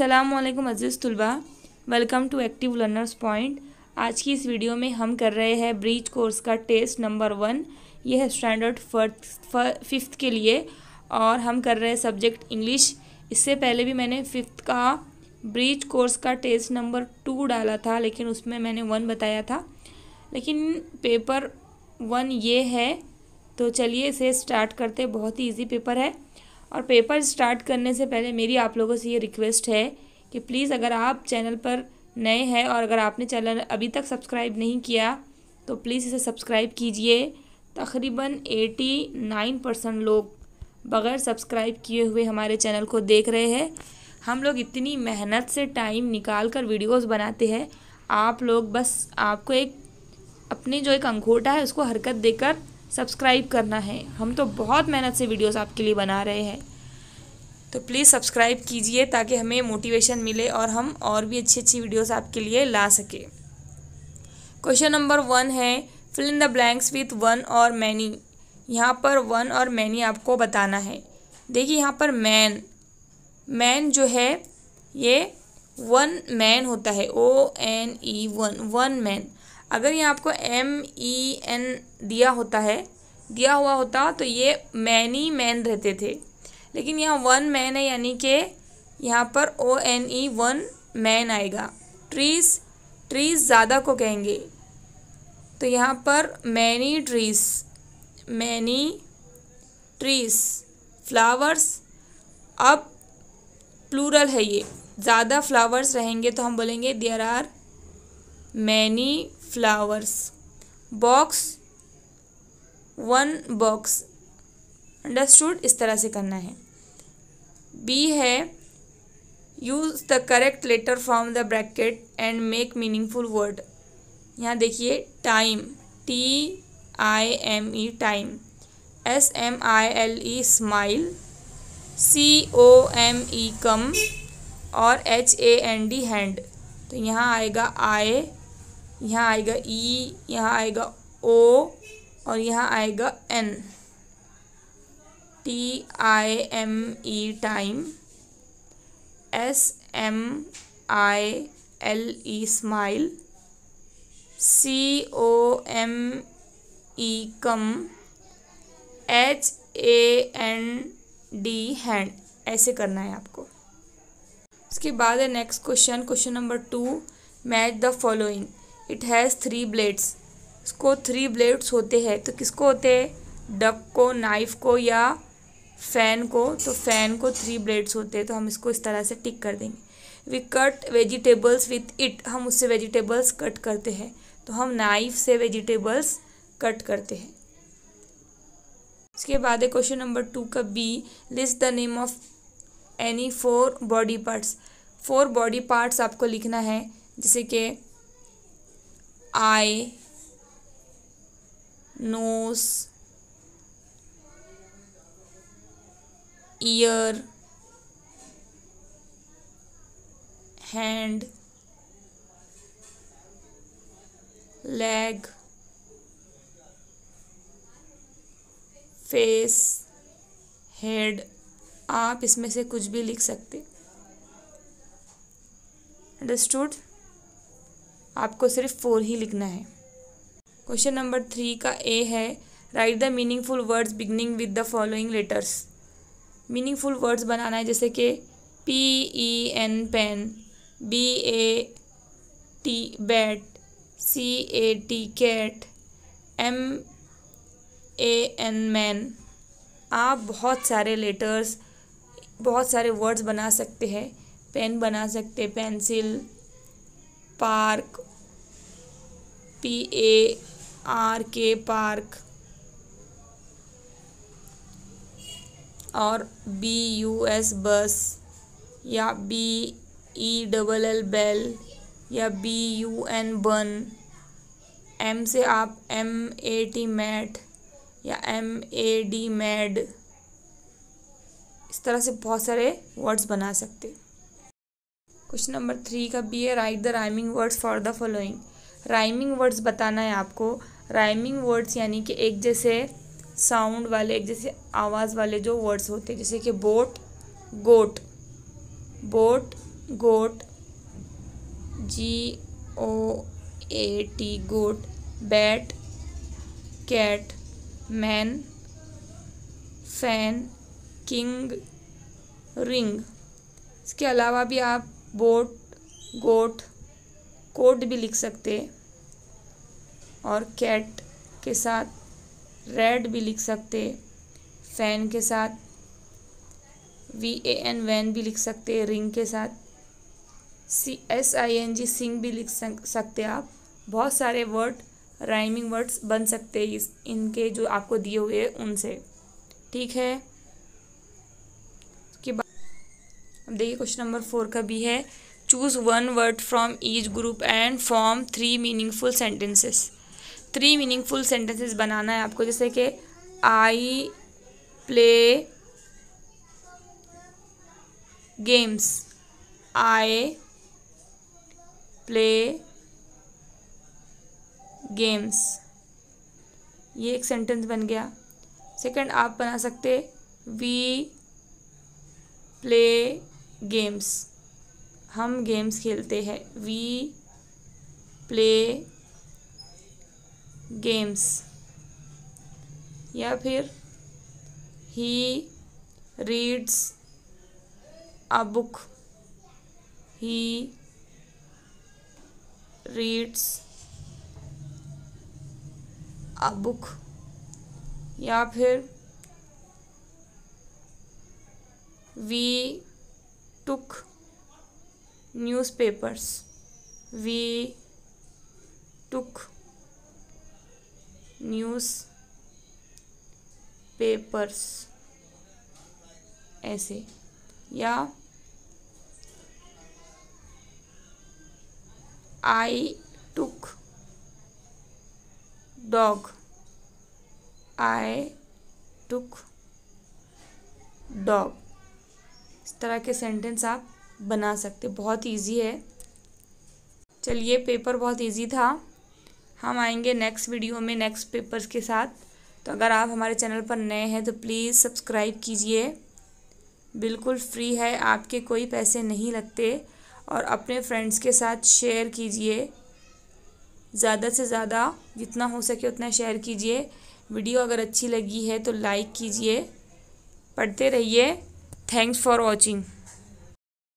अस्सलामुअलैकुम अज़ीज़ तुलबा, welcome to active learners point. आज की इस वीडियो में हम कर रहे हैं ब्रीच कोर्स का टेस्ट नंबर 1। यह है स्टैंडर्ड 5th के लिए और हम कर रहे हैं सब्जेक्ट इंग्लिश। इससे पहले भी मैंने 5th का ब्रीच कोर्स का टेस्ट नंबर 2 डाला था, लेकिन उसमें मैंने 1 बताया था। लेकिन पेपर 1 ये है, तो चलिए इसे स्टार्ट करते। बहुत ही ईजी पेपर है। और पेपर स्टार्ट करने से पहले मेरी आप लोगों से ये रिक्वेस्ट है कि प्लीज़ अगर आप चैनल पर नए हैं और अगर आपने चैनल अभी तक सब्सक्राइब नहीं किया तो प्लीज़ इसे सब्सक्राइब कीजिए। तकरीबन 89% लोग बग़ैर सब्सक्राइब किए हुए हमारे चैनल को देख रहे हैं। हम लोग इतनी मेहनत से टाइम निकाल कर वीडियोज़ बनाते हैं, आप लोग बस आपको एक अपनी जो एक अंगूठा है उसको हरकत देकर सब्सक्राइब करना है। हम तो बहुत मेहनत से वीडियोस आपके लिए बना रहे हैं, तो प्लीज़ सब्सक्राइब कीजिए ताकि हमें मोटिवेशन मिले और हम और भी अच्छी अच्छी वीडियोस आपके लिए ला सके। क्वेश्चन नंबर 1 है, fill in the blanks with one और मैनी। यहाँ पर वन और मैनी आपको बताना है। देखिए यहाँ पर मैन जो है ये वन मैन होता है, ONE वन मैन। अगर ये आपको MEN दिया हुआ होता तो ये मैनी मैन रहते थे, लेकिन यहाँ वन मैन है, यानी कि यहाँ पर ONE वन मैन आएगा। ट्रीज़ ज़्यादा को कहेंगे, तो यहाँ पर मैनी ट्रीज़। फ्लावर्स, अब प्लूरल है, ये ज़्यादा फ्लावर्स रहेंगे तो हम बोलेंगे there are many flowers. Box, one box. Understood? इस तरह से करना है। बी है, use the correct letter from the bracket and make meaningful word. यहाँ देखिए time, TIME time, SMILE smile, COME come और HAND हैंड। तो यहाँ आएगा I, यहाँ आएगा E, यहाँ आएगा O और यहाँ आएगा N। TIME time, SMILE smile, COME कम, HAND हैंड। ऐसे करना है आपको। उसके बाद है next question number 2, match the following. It has 3 blades. इसको 3 ब्लेड्स होते हैं, तो किसको होते हैं? डक को, नाइफ को या फ़ैन को। तो फ़ैन को 3 ब्लेड्स होते हैं, तो हम इसको इस तरह से टिक कर देंगे। We cut vegetables with it. हम उससे वेजिटेबल्स कट करते हैं, तो हम नाइफ से वेजिटेबल्स कट करते हैं। इसके बाद है क्वेश्चन नंबर 2 का B, list the name of any 4 body parts. 4 body parts आपको लिखना है, जैसे कि eye, nose, ear, hand, leg, face, head. आप इसमें से कुछ भी लिख सकते। अंडरस्टूड? आपको सिर्फ 4 ही लिखना है। क्वेश्चन नंबर 3 का A है, write the meaningful words beginning with the following letters. Meaningful words बनाना है, जैसे कि PEN pen, BAT bat, CAT cat, MAN man. आप बहुत सारे लेटर्स, बहुत सारे वर्ड्स बना सकते हैं। पेन बना सकते, पेंसिल, पार्क, PARK पार्क, और BUS बस, या BELL बेल, या BUN बन। M से आप MAT मैट या MAD मैड। इस तरह से बहुत सारे वर्ड्स बना सकते। क्वेश्चन नंबर 3 का B है, write the rhyming words for the following. Rhyming words बताना है आपको। राइमिंग वर्ड्स यानी कि एक जैसे साउंड वाले, एक जैसे आवाज़ वाले जो वर्ड्स होते हैं, जैसे कि boat, goat, boat goat, GOAT goat, bat, cat, man, fan, king, ring. इसके अलावा भी आप बोट, गोट, कोट भी लिख सकते हैं और कैट के साथ रेड भी लिख सकते हैं, फैन के साथ VAN वैन भी लिख सकते हैं, रिंग के साथ SING सिंग भी लिख सकते हैं आप। बहुत सारे वर्ड राइमिंग वर्ड्स बन सकते हैं इनके जो आपको दिए हुए हैं उनसे, ठीक है। उसके बाद अब देखिए क्वेश्चन नंबर 4 का भी है, choose one word from each group and form 3 meaningful sentences. 3 meaningful sentences बनाना है आपको, जैसे कि I play games, I play games, ये एक सेंटेंस बन गया। सेकंड आप बना सकते वी प्ले गेम्स, हम गेम्स खेलते हैं, वी प्ले गेम्स। या फिर he reads a book, he reads a book. या फिर we took newspapers, we took newspapers, ऐसे। या आई टुक डॉग, आई टुक डॉग। इस तरह के सेंटेंस आप बना सकते, बहुत इजी है। चलिए पेपर बहुत इजी था, हम आएंगे नेक्स्ट वीडियो में नेक्स्ट पेपर्स के साथ। तो अगर आप हमारे चैनल पर नए हैं तो प्लीज़ सब्सक्राइब कीजिए, बिल्कुल फ्री है, आपके कोई पैसे नहीं लगते। और अपने फ्रेंड्स के साथ शेयर कीजिए, ज़्यादा से ज़्यादा जितना हो सके उतना शेयर कीजिए। वीडियो अगर अच्छी लगी है तो लाइक कीजिए, पढ़ते रहिए। Thanks for watching.